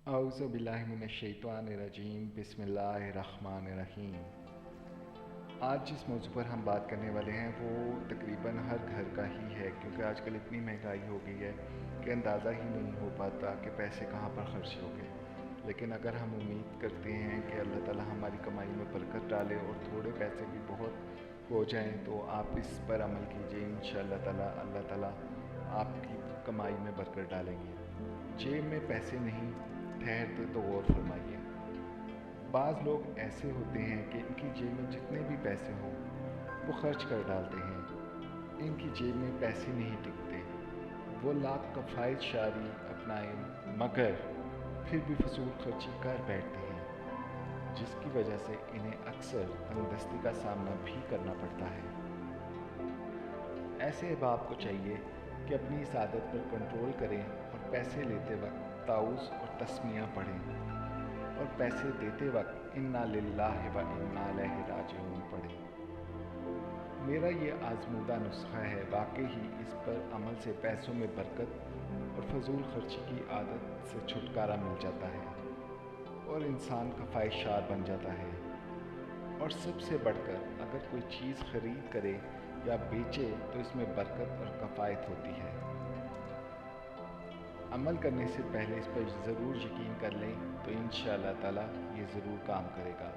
اعوذ باللہ من الشیطان الرجیم بسم اللہ الرحمن الرحیم۔ آج جس موضوع پر ہم بات کرنے والے ہیں وہ تقریباً ہر گھر کا ہی ہے، کیونکہ آج کل اتنی مہنگائی ہو گئی ہے کہ اندازہ ہی نہیں ہو پاتا کہ پیسے کہاں پر خرچ ہو گئے۔ لیکن اگر ہم امید کرتے ہیں کہ اللہ تعالیٰ ہماری کمائی میں برکت ڈالے اور تھوڑے پیسے بھی بہت ہو جائیں، تو آپ اس پر عمل کیجئے، انشاءاللہ تعالیٰ اللہ تعالیٰ آپ کی کمائی میں برکت ڈالیں گے۔ جیب میں پیسے نہیں، ٹھہرتے تو غور فرمائیے۔ بعض لوگ ایسے ہوتے ہیں کہ ان کی جیب میں جتنے بھی پیسے ہوں وہ خرچ کر ڈالتے ہیں، ان کی جیب میں پیسے نہیں ٹکتے، وہ لاکھ کفایت شعاری اپنائیں مگر پھر بھی فضول خرچی کر بیٹھتے ہیں، جس کی وجہ سے انہیں اکثر تنگ دستی کا سامنا بھی کرنا پڑتا ہے۔ ایسے احباب کو چاہیے کہ اپنی اس عادت پر کنٹرول کریں اور پیسے لیتے وقت تعوذ اور تسمیہ پڑھیں، اور پیسے دیتے وقت انا للہ و انا الیہ راجعون پڑھیں۔ میرا یہ آزمودہ نسخہ ہے، واقعی ہی اس پر عمل سے پیسوں میں برکت اور فضول خرچی کی عادت سے چھٹکارا مل جاتا ہے اور انسان کفایت شعار بن جاتا ہے۔ اور سب سے بڑھ کر اگر کوئی چیز خرید کرے یا بیچے تو اس میں برکت اور کفایت ہوتی ہے۔ عمل کرنے سے پہلے اس پر ضرور یقین کر لیں تو انشاءاللہ تعالیٰ یہ ضرور کام کرے گا۔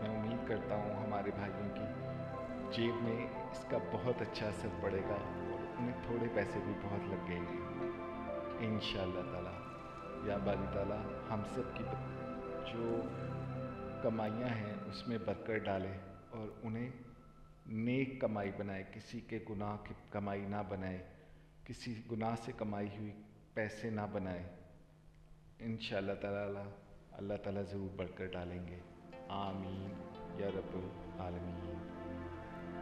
میں امید کرتا ہوں ہمارے بھائیوں کی جیب میں اس کا بہت اچھا اثر پڑے گا اور انہیں تھوڑے پیسے بھی بہت لگ گئے ہیں انشاءاللہ تعالیٰ۔ یا باری تعالیٰ ہم سب کی جو کمائیاں ہیں اس میں برکت ڈالے اور انہیں نیک کمائی بنائے، کسی کے گناہ کی کمائی نہ بنائے، کسی گناہ سے کمائی ہوئی پیسے نہ بنائے۔ انشاءاللہ تعالیٰ اللہ تعالیٰ ضرور برکت ڈالیں گے۔ آمین یا رب العالمین۔